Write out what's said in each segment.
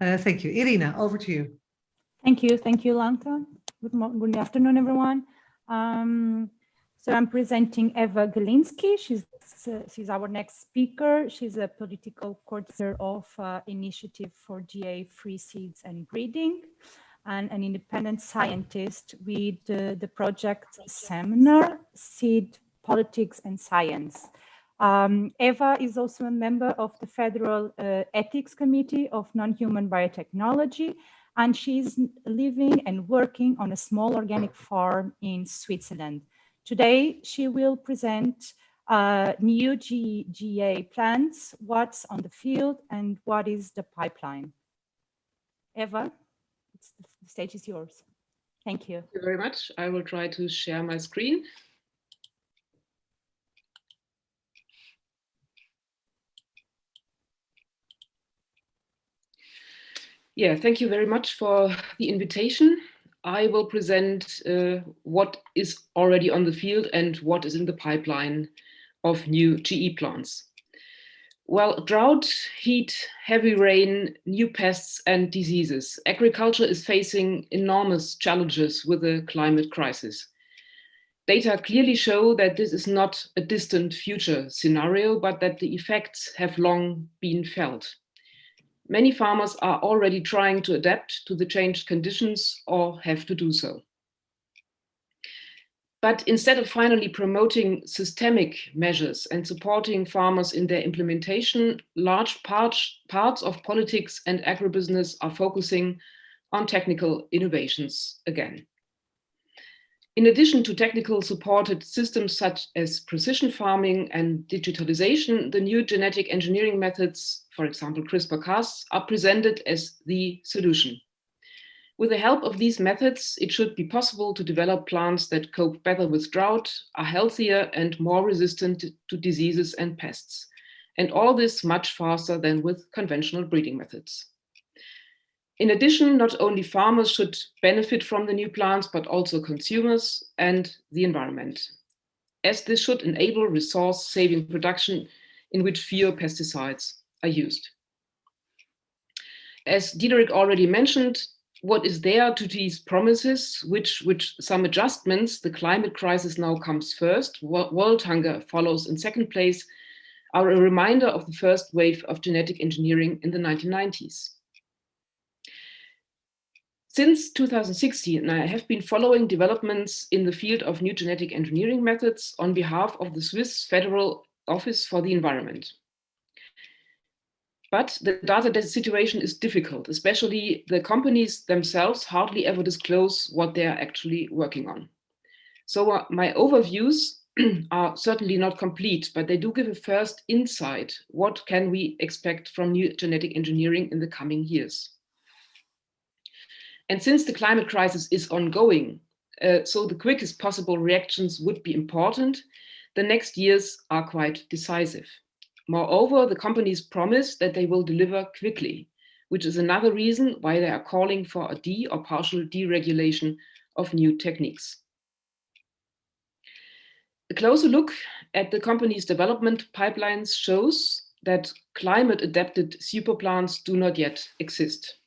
Thank you. Irina, over to you. Thank you, Lanka. Good afternoon, everyone. So I'm presenting Eva Gelinsky. She's our next speaker. She's a political coordinator of Initiative for GA-Free Seeds and Breeding, and an independent scientist with the project Seminar, Seed, Politics and Science. Eva is also a member of the Federal Ethics Committee of Non-Human Biotechnology, and she's living and working on a small organic farm in Switzerland. Today, she will present new GA plants, what's on the field, and what is the pipeline. Eva, the stage is yours. Thank you. Thank you very much. I will try to share my screen. Yeah, thank you very much for the invitation. I will present what is already on the field and what is in the pipeline of new GE plants. Well, drought, heat, heavy rain, new pests and diseases. Agriculture is facing enormous challenges with the climate crisis. Data clearly show that this is not a distant future scenario, but that the effects have long been felt. Many farmers are already trying to adapt to the changed conditions or have to do so. But instead of finally promoting systemic measures and supporting farmers in their implementation, large parts of politics and agribusiness are focusing on technical innovations again. In addition to technical supported systems such as precision farming and digitalization, the new genetic engineering methods, for example, CRISPR-Cas, are presented as the solution. With the help of these methods, it should be possible to develop plants that cope better with drought, are healthier and more resistant to diseases and pests. And all this much faster than with conventional breeding methods. In addition, not only farmers should benefit from the new plants, but also consumers and the environment, as this should enable resource-saving production in which fewer pesticides are used. As Diederik already mentioned, what is there to these promises, which some adjustments, the climate crisis now comes first, world hunger follows in second place, are a reminder of the first wave of genetic engineering in the 1990s. Since 2016, I have been following developments in the field of new genetic engineering methods on behalf of the Swiss Federal Office for the Environment. But the data situation is difficult, especially the companies themselves hardly ever disclose what they are actually working on. So my overviews are certainly not complete, but they do give a first insight. What can we expect from new genetic engineering in the coming years? And since the climate crisis is ongoing, so the quickest possible reactions would be important, the next years are quite decisive. Moreover, the companies promise that they will deliver quickly, which is another reason why they are calling for a or partial deregulation of new techniques. A closer look at the company's development pipelines shows that climate-adapted superplants do not yet exist.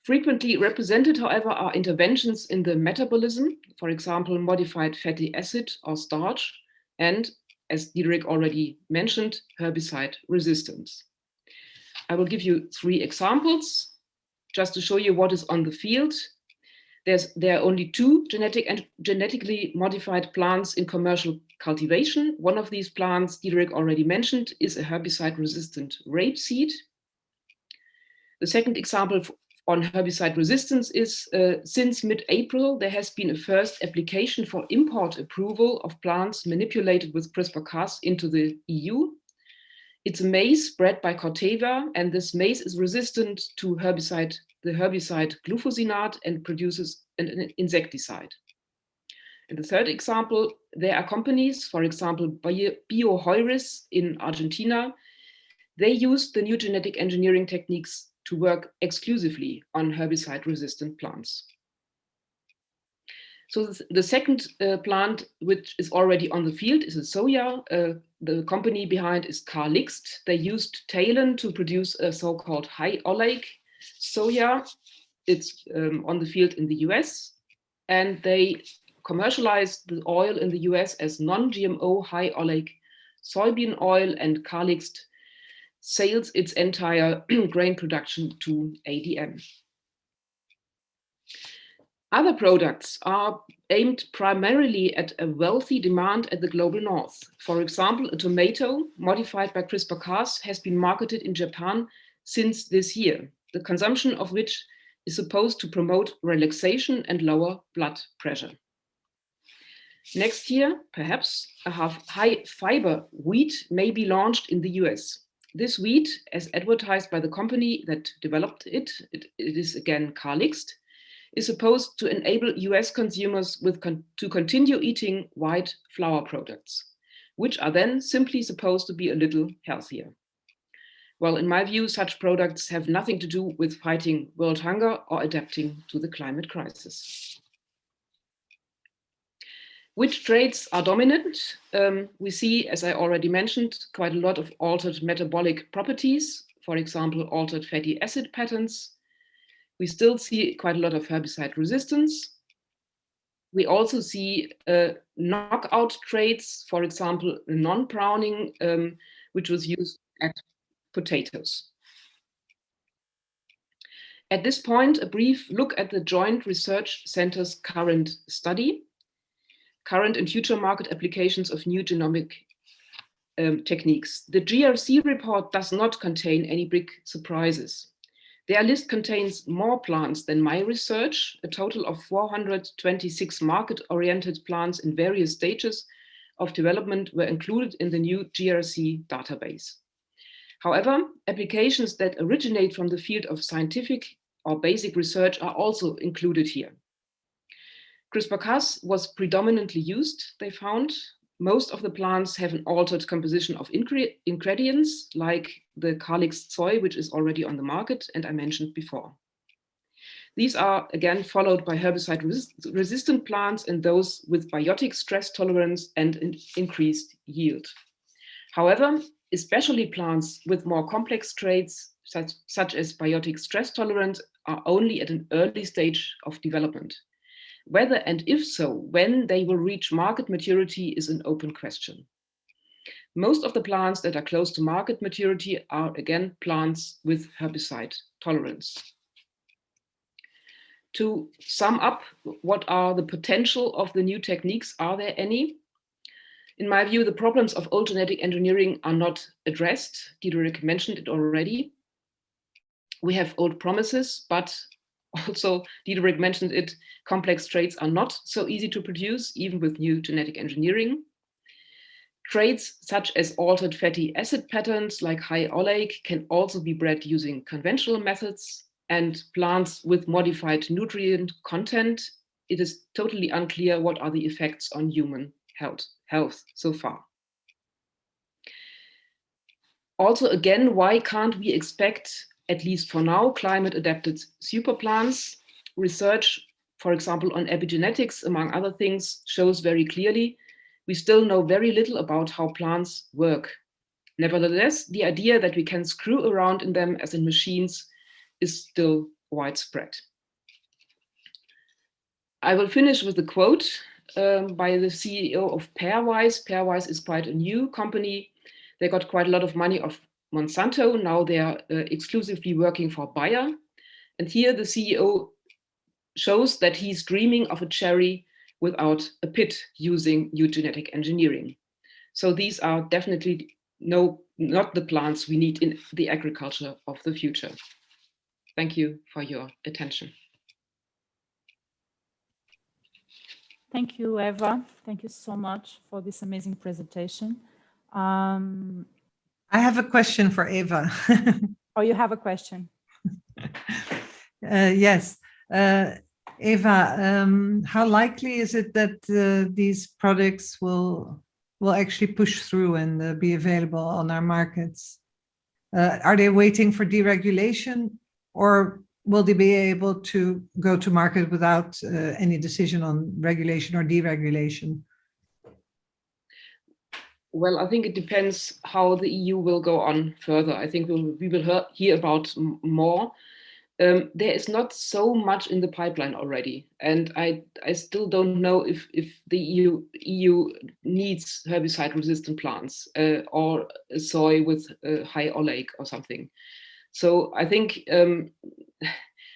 Frequently represented, however, are interventions in the metabolism, for example, modified fatty acid or starch, and, as Diederik already mentioned, herbicide resistance. I will give you 3 examples just to show you what is on the field. There are only 2 genetically modified plants in commercial cultivation. One of these plants, Diederik already mentioned, is a herbicide-resistant rapeseed. The second example on herbicide resistance is since mid-April, there has been a first application for import approval of plants manipulated with CRISPR-Cas into the EU. It's a maize bred by Corteva, and this maize is resistant to the herbicide glufosinate and produces an insecticide. And the third example, there are companies, for example, BioHeuris in Argentina. They use the new genetic engineering techniques to work exclusively on herbicide-resistant plants. So the second plant, which is already on the field, is a soya. The company behind is Carl Lixt. They used Talon to produce a so-called high oleic soya. It's on the field in the US, and they commercialize the oil in the US as non-GMO high oleic soybean oil, and Calixed sales its entire grain production to ADM. Other products are aimed primarily at a wealthy demand at the global north. For example, a tomato modified by CRISPR-Cas has been marketed in Japan since this year, the consumption of which is supposed to promote relaxation and lower blood pressure. Next year, perhaps, a high fiber wheat may be launched in the US. This wheat, as advertised by the company that developed it is again Calixed, is supposed to enable US consumers to continue eating white flour products, which are then simply supposed to be a little healthier. Well, in my view, such products have nothing to do with fighting world hunger or adapting to the climate crisis. Which traits are dominant? We see, as I already mentioned, quite a lot of altered metabolic properties, for example, altered fatty acid patterns. We still see quite a lot of herbicide resistance. We also see knockout traits, for example, non-browning, which was used at potatoes. At this point, a brief look at the Joint Research Center's current study, current and future market applications of new genomic techniques. The GRC report does not contain any big surprises. Their list contains more plants than my research. A total of 426 market-oriented plants in various stages of development were included in the new GRC database. However, applications that originate from the field of scientific or basic research are also included here. CRISPR-Cas was predominantly used, they found. Most of the plants have an altered composition of ingredients, like the Calixed soy, which is already on the market and I mentioned before. These are again followed by herbicide-resistant plants and those with biotic stress tolerance and increased yield. However, especially plants with more complex traits, such as biotic stress tolerance, are only at an early stage of development. Whether and if so, when they will reach market maturity is an open question. Most of the plants that are close to market maturity are again plants with herbicide tolerance. To sum up, what are the potential of the new techniques? Are there any? In my view, the problems of old genetic engineering are not addressed. Diederik mentioned it already. We have old promises, but also, Diederik mentioned it, complex traits are not so easy to produce, even with new genetic engineering. Traits such as altered fatty acid patterns like high oleic can also be bred using conventional methods, and plants with modified nutrient content, it is totally unclear what are the effects on human health so far. Also, again, why can't we expect, at least for now, climate-adapted superplants? Research, for example, on epigenetics, among other things, shows very clearly we still know very little about how plants work. Nevertheless, the idea that we can screw around in them as in machines is still widespread. I will finish with a quote by the CEO of Pairwise. Pairwise is quite a new company. They got quite a lot of money of Monsanto. Now they are exclusively working for Bayer. And here the CEO shows that he's dreaming of a cherry without a pit using new genetic engineering. So these are definitely not the plants we need in the agriculture of the future. Thank you for your attention. Thank you, Eva. Thank you so much for this amazing presentation. I have a question for Eva. Oh, you have a question? Yes. Eva, how likely is it that these products will actually push through and be available on our markets? Are they waiting for deregulation, or will they be able to go to market without any decision on regulation or deregulation? Well, I think it depends how the EU will go on further. I think we will hear about more. there is not so much in the pipeline already. And I still don't know if the EU needs herbicide-resistant plants or soy with high oleic or something. So I think,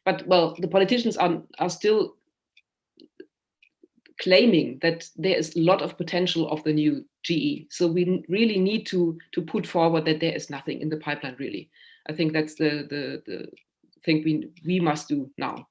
but well, the politicians are still claiming that there is a lot of potential of the new GE. So we really need to put forward that there is nothing in the pipeline really. I think that's the thing we must do now.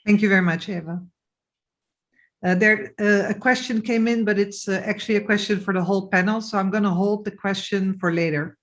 Thank you very much, Eva. A question came in, but it's actually a question for the whole panel. So I'm going to hold the question for later.